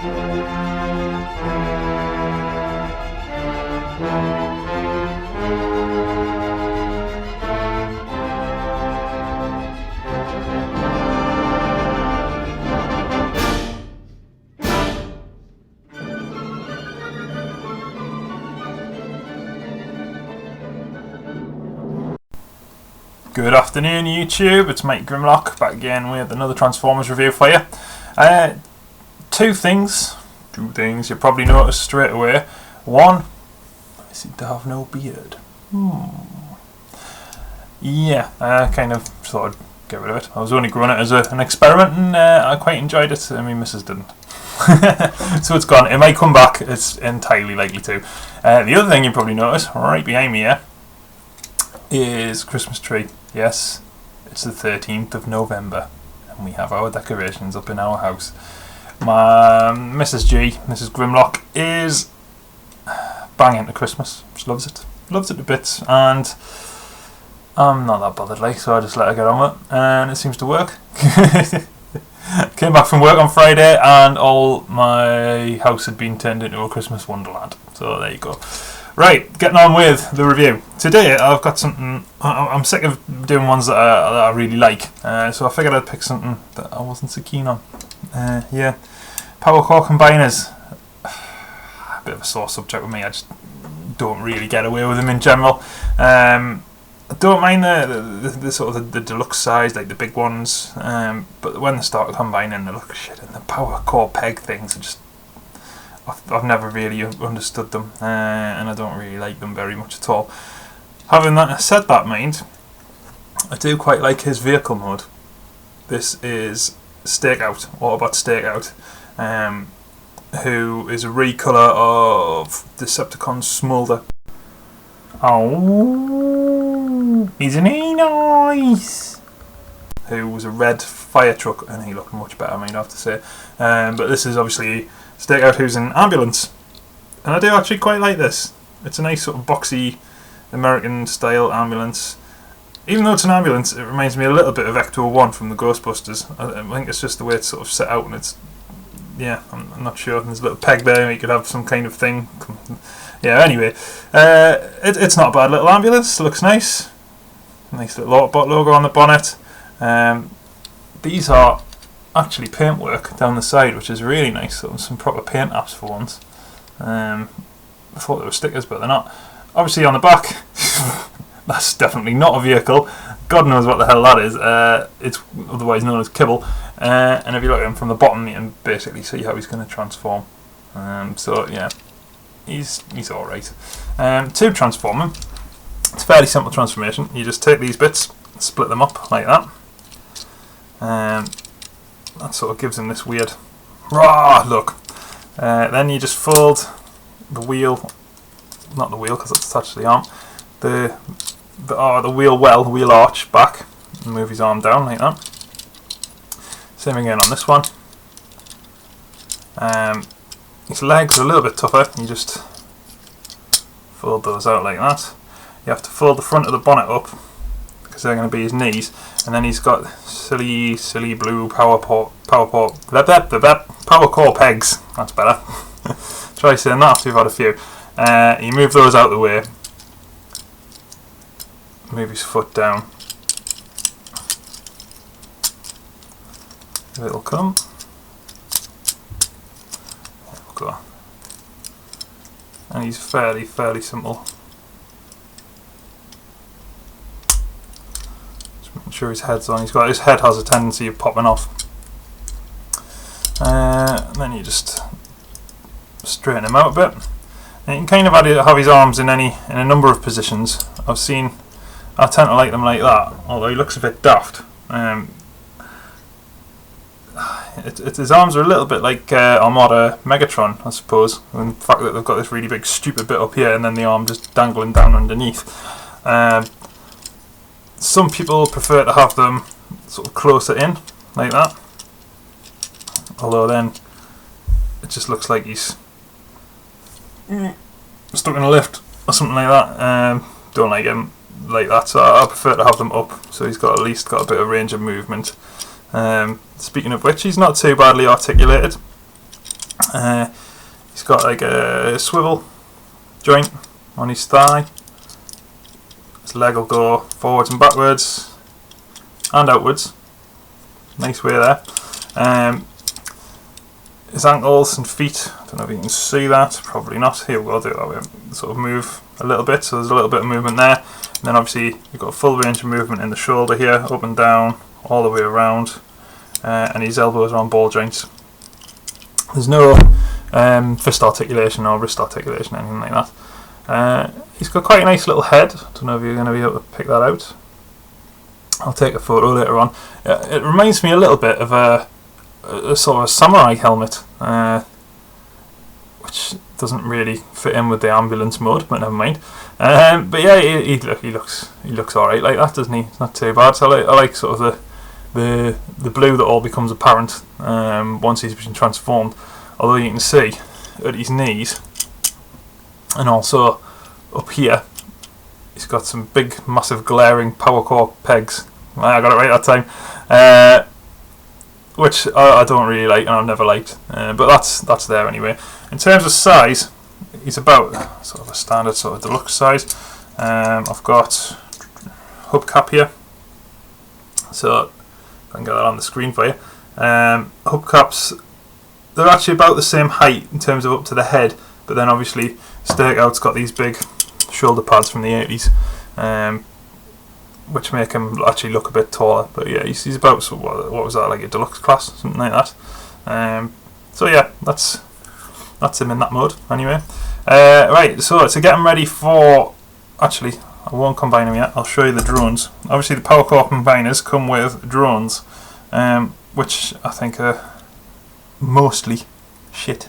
Good afternoon YouTube, it's Mike Grimlock back again with another Transformers review for you. Two things you probably noticed straight away. One, I seem to have no beard. Yeah, I kind of thought I'd get rid of it. I was only growing it as an experiment and I quite enjoyed it. I mean, Mrs. didn't. So it's gone. It might come back, it's entirely likely to. The other thing you probably noticed, right behind me here, is Christmas tree. Yes, it's the 13th of November and we have our decorations up in our house. My Mrs. Grimlock is bang into Christmas. She loves it to bits, and I'm not that bothered like, so I just let her get on with it and it seems to work. Came back from work on Friday and all my house had been turned into a Christmas wonderland, so there you go. Right, getting on with the review. Today I've got something, I'm sick of doing ones that I really like, so I figured I'd pick something that I wasn't so keen on. Yeah, power core combiners. A bit of a sore subject with me, I just don't really get away with them in general. I don't mind the sort of the deluxe size, like the big ones, but when they start combining, they look shit, and the power core peg things are just, I've never really understood them, and I don't really like them very much at all. Having said that, mind, I do quite like his vehicle mode. This is Stakeout, Autobot Stakeout, who is a recolour of Decepticon Smolder. Oh, isn't he nice? Who was a red fire truck, and he looked much better, I have to say. But this is obviously Stakeout, who's an ambulance, and I do actually quite like this. It's a nice sort of boxy American style ambulance. Even though it's an ambulance, it reminds me a little bit of Ecto 1 from the Ghostbusters. I think it's just the way it's sort of set out, and it's, yeah, I'm not sure. There's a little peg there, you could have some kind of thing. Yeah, anyway, it's not a bad little ambulance. It looks nice. Nice little Autobot logo on the bonnet. These are actually paintwork down the side, which is really nice. So some proper paint apps for once. I thought they were stickers, but they're not. Obviously on the back, that's definitely not a vehicle. God knows what the hell that is. It's otherwise known as kibble. And if you look at him from the bottom, you can basically see how he's going to transform. So yeah, he's alright. To transform him, it's a fairly simple transformation. You just take these bits, split them up like that. That sort of gives him this weird raw look. Then you just fold the wheel, not the wheel because it's attached to the arm, the wheel arch back, and move his arm down like that. Same again on this one. His legs are a little bit tougher. You just fold those out like that. You have to fold the front of the bonnet up because they're going to be his knees, and then he's got silly blue power core pegs. That's better. Try saying that after you've had a few. You move those out of the way. Move his foot down. It'll come. There we go. And he's fairly simple. Make sure his head's on. His head has a tendency of popping off. And then you just straighten him out a bit. And you can kind of have his arms in a number of positions. I tend to like them like that, although he looks a bit daft. His arms are a little bit like Armada Megatron, I suppose, in the fact that they've got this really big stupid bit up here and then the arm just dangling down underneath. Some people prefer to have them sort of closer in, like that, although then it just looks like he's stuck in a lift or something like that. Don't like him like that, so I prefer to have them up, so he's got at least got a bit of range of movement. Speaking of which, he's not too badly articulated. He's got like a swivel joint on his thigh. His leg will go forwards and backwards and outwards. Nice way there. His ankles and feet, I don't know if you can see that, probably not. Here we'll do it that way. Sort of move a little bit, so there's a little bit of movement there. And then obviously you've got a full range of movement in the shoulder here, up and down, all the way around. And his elbows are on ball joints. There's no fist articulation or wrist articulation, anything like that. He's got quite a nice little head. I don't know if you're going to be able to pick that out. I'll take a photo later on. It reminds me a little bit of a sort of a samurai helmet, which doesn't really fit in with the ambulance mode, but never mind. But yeah, he looks all right like that, doesn't he? It's not too bad. So I like sort of the blue that all becomes apparent once he's been transformed. Although you can see at his knees and also up here, he's got some big, massive, glaring power core pegs. I got it right that time. Which I don't really like and I've never liked, but that's there anyway. In terms of size, he's about sort of a standard sort of deluxe size. I've got hubcap here, so I can get that on the screen for you. Hubcaps, they're actually about the same height in terms of up to the head, but then obviously Stakeout's got these big shoulder pads from the 80s, which make him actually look a bit taller. But yeah, he's about, so what was that, like a deluxe class, something like that. So yeah, that's him in that mode anyway. Right, so to get him ready for, actually I won't combine them yet, I'll show you the drones. Obviously the power core combiners come with drones, which I think are mostly shit.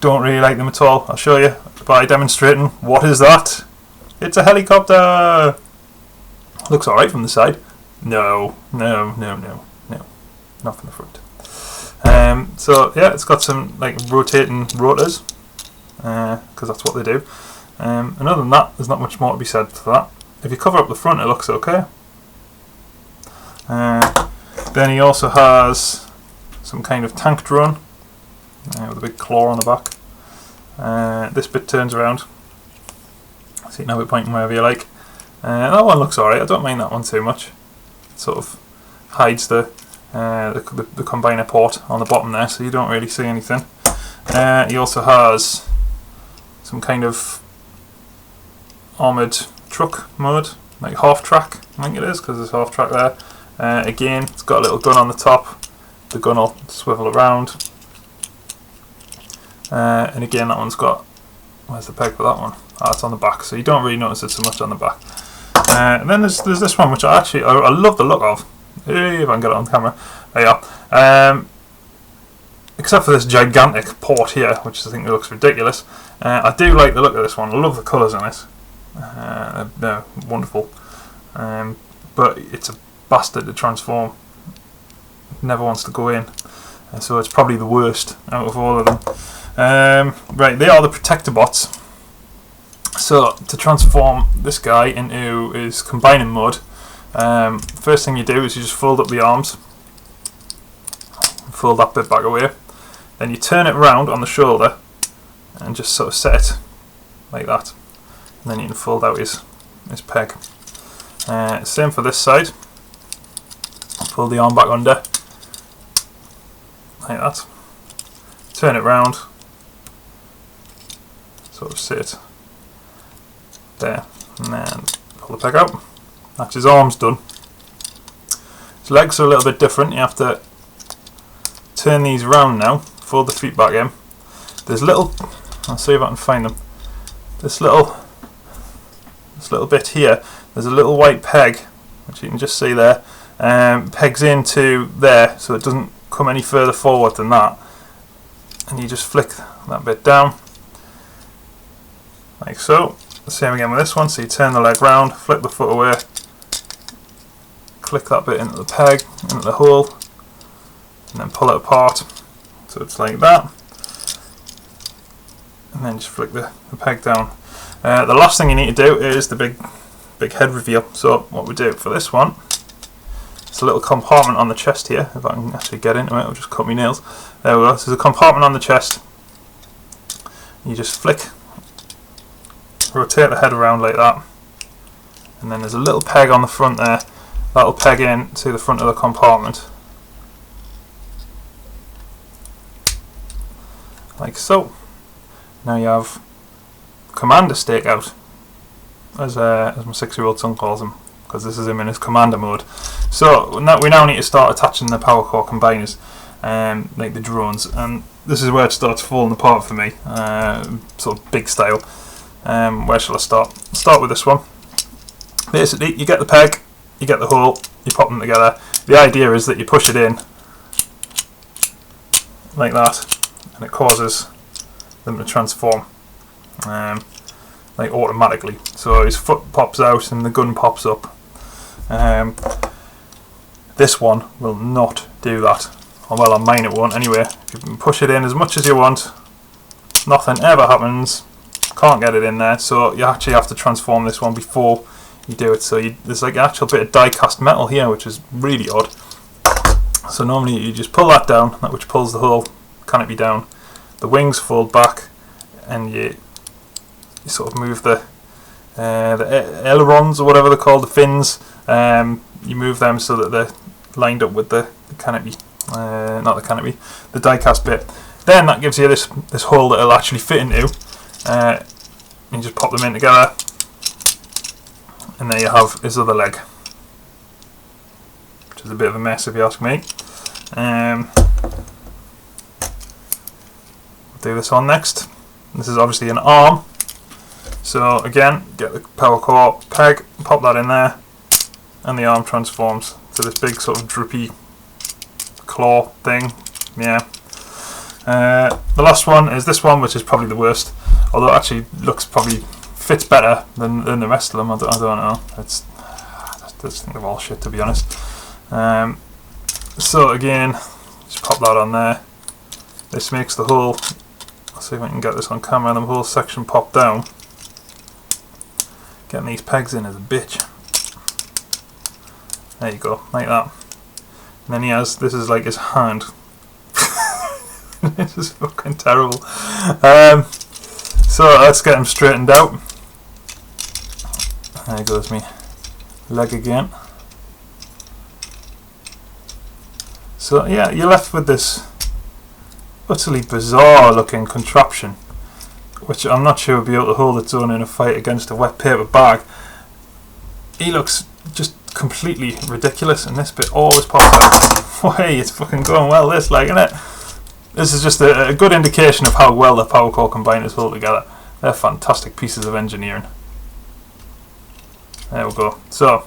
Don't really like them at all. I'll show you by demonstrating. What is that? It's a helicopter! Looks alright from the side. No, not from the front. So yeah, it's got some like rotating rotors, because that's what they do. And other than that, there's not much more to be said for that. If you cover up the front, it looks okay. Then he also has some kind of tank drone with a big claw on the back. This bit turns around, so you can have it pointing wherever you like. That one looks alright, I don't mind that one too much. It sort of hides the combiner port on the bottom there, so you don't really see anything. He also has some kind of armoured truck mode, like half track, I think it is, because there's half track there. Again, it's got a little gun on the top, the gun will swivel around. And again, that one's got, where's the peg for that one? It's on the back, so you don't really notice it so much on the back. And then there's this one which I love the look of. If I can get it on camera. There you are. Except for this gigantic port here, which I think looks ridiculous. I do like the look of this one. I love the colours in it. They're wonderful. But it's a bastard to transform. It never wants to go in. So it's probably the worst out of all of them. Right, they are the Protectobots. So to transform this guy into his combining mode, first thing you do is you just fold up the arms, fold that bit back away, then you turn it round on the shoulder and just sort of set it like that, and then you can fold out his peg. Same for this side, pull the arm back under like that, turn it round, sort of sit there, and then pull the peg out. That's his arms done. His legs are a little bit different. You have to turn these round now, fold the feet back in. There's little, I'll see if I can find them. This little bit here, there's a little white peg, which you can just see there, pegs into there, so it doesn't come any further forward than that. And you just flick that bit down, like so. Same again with this one, so you turn the leg round, flip the foot away, click that bit into the peg, into the hole, and then pull it apart, so it's like that, and then just flick the peg down. The last thing you need to do is the big head reveal. So what we do for this one, It's a little compartment on the chest here. If I can actually get into it, I'll just cut my nails. There we go. So there's a compartment on the chest. You just flick, rotate the head around like that, and then there's a little peg on the front there. That'll peg in to the front of the compartment, like so. Now you have Commander Stakeout, as my 6-year-old son calls him, because this is him in his commander mode. So now we need to start attaching the power core combiners, like the drones, and this is where it starts falling apart for me, sort of big style. Where shall I start? Start with this one. Basically, you get the peg, you get the hole, you pop them together. The idea is that you push it in like that, and it causes them to transform like automatically. So his foot pops out and the gun pops up. This one will not do that. Well, on mine it won't anyway. You can push it in as much as you want, nothing ever happens. Can't get it in there, so you actually have to transform this one before you do it. So there's like an actual bit of die cast metal here, which is really odd. So normally you just pull that down, which pulls the whole canopy down. The wings fold back, and you sort of move the ailerons or whatever they're called, the fins. You move them so that they're lined up with the canopy. Not the canopy, the die-cast bit. Then that gives you this hole that it'll actually fit into. You just pop them in together, and there you have his other leg, which is a bit of a mess if you ask me. We'll do this one next. This is obviously an arm. So again, get the power core peg, pop that in there, and the arm transforms to this big sort of droopy claw thing. Yeah. The last one is this one, which is probably the worst, although it actually probably fits better than the rest of them. I don't know. I just think they're all shit, to be honest. So again, just pop that on there. This makes the whole, I'll see if I can get this on camera, the whole section pop down. Getting these pegs in is a bitch. There you go, like that. And then he has, this is like his hand. This is fucking terrible. So let's get him straightened out. There goes me leg again. So yeah, you're left with this utterly bizarre looking contraption, which I'm not sure will be able to hold its own in a fight against a wet paper bag. He looks just completely ridiculous, and this bit always pops out. Hey, it's fucking going well, this, like, isn't it? This is just a good indication of how well the power core combiners hold together. They're fantastic pieces of engineering. There we go. So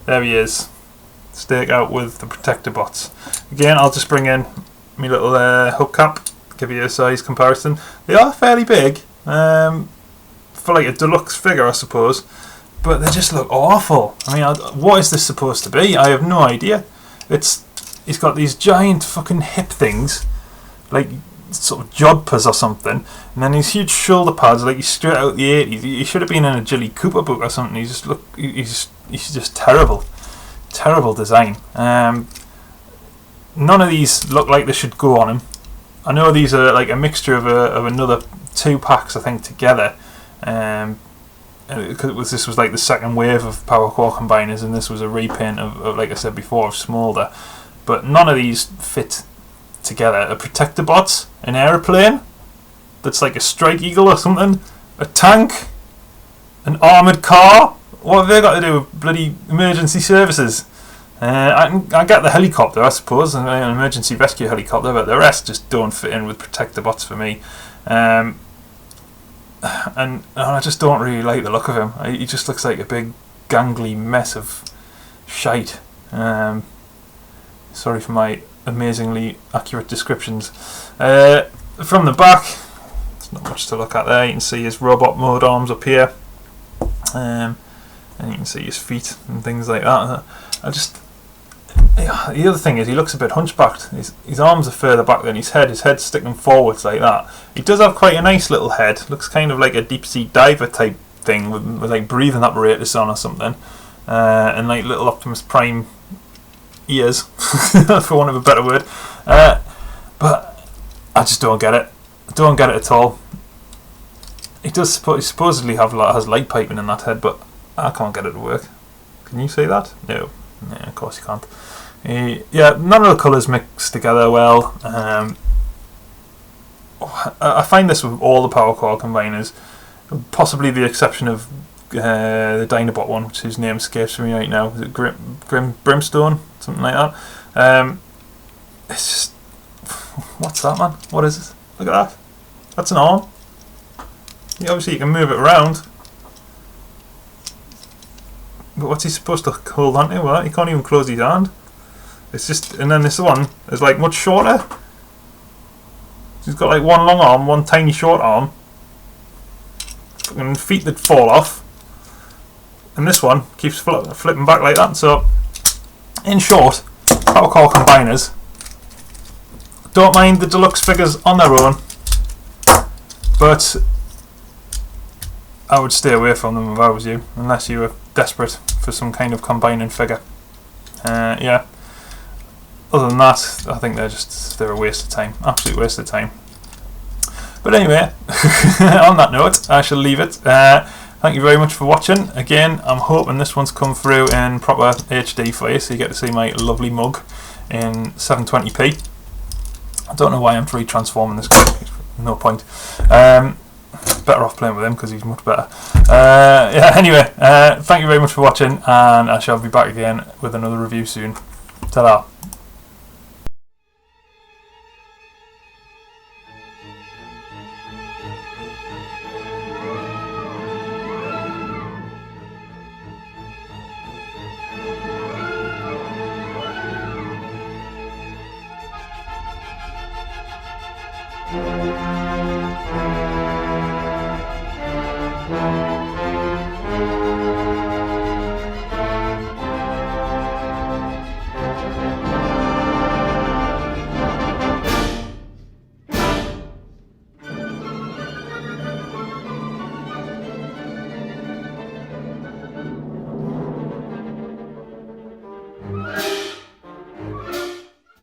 there he is, Stakeout with the Protectobots. Again, I'll just bring in my little hubcap, give you a size comparison. They are fairly big for like a deluxe figure, I suppose, but they just look awful. I mean, what is this supposed to be? I have no idea. He's got these giant fucking hip things, like sort of jodhpurs or something, and then these huge shoulder pads, like he's straight out the 80s. He should have been in a Jilly Cooper book or something. He's just terrible design. None of these look like they should go on him. I know these are like a mixture of another 2 packs, I think, together. Because this was like the second wave of power core combiners, and this was a repaint of, like I said before, of Smolder. But none of these fit together. A Protectobots, an aeroplane that's like a Strike Eagle or something, a tank, an armoured car. What have they got to do with bloody emergency services? I get the helicopter, I suppose, an emergency rescue helicopter, but the rest just don't fit in with Protectobots for me. And I just don't really like the look of him. He just looks like a big gangly mess of shite. Sorry for my amazingly accurate descriptions. From the back, there's not much to look at there. You can see his robot mode arms up here, and you can see his feet and things like that. The other thing is, he looks a bit hunchbacked. His arms are further back than his head. His head's sticking forwards like that. He does have quite a nice little head. Looks kind of like a deep sea diver type thing with like breathing apparatus on or something, and like little Optimus Prime ears, for want of a better word. But I just don't get it. I don't get it at all. He does supposedly has light piping in that head, but I can't get it to work. Can you see that? No, of course you can't. Yeah, none of the colours mix together well. I find this with all the power core combiners, possibly the exception of the Dinobot one, which his name escapes me right now. Is it Brimstone? Something like that. It's just... What's that, man? What is it? Look at that. That's an arm. Obviously you can move it around. But what's he supposed to hold on to? Well, he can't even close his hand. It's just... And then this one is like much shorter. He's got like one long arm, one tiny short arm. Fucking feet that fall off. And this one keeps flipping back like that. So, in short, power core combiners. Don't mind the deluxe figures on their own, but I would stay away from them if I was you, unless you were desperate for some kind of combining figure. Yeah. Other than that, I think they're a waste of time. Absolute waste of time. But anyway, on that note, I shall leave it. Thank you very much for watching. Again, I'm hoping this one's come through in proper HD for you, so you get to see my lovely mug in 720p. I don't know why I'm transforming this guy. No point. Better off playing with him because he's much better. Yeah. Anyway, thank you very much for watching, and I shall be back again with another review soon. Ta-da.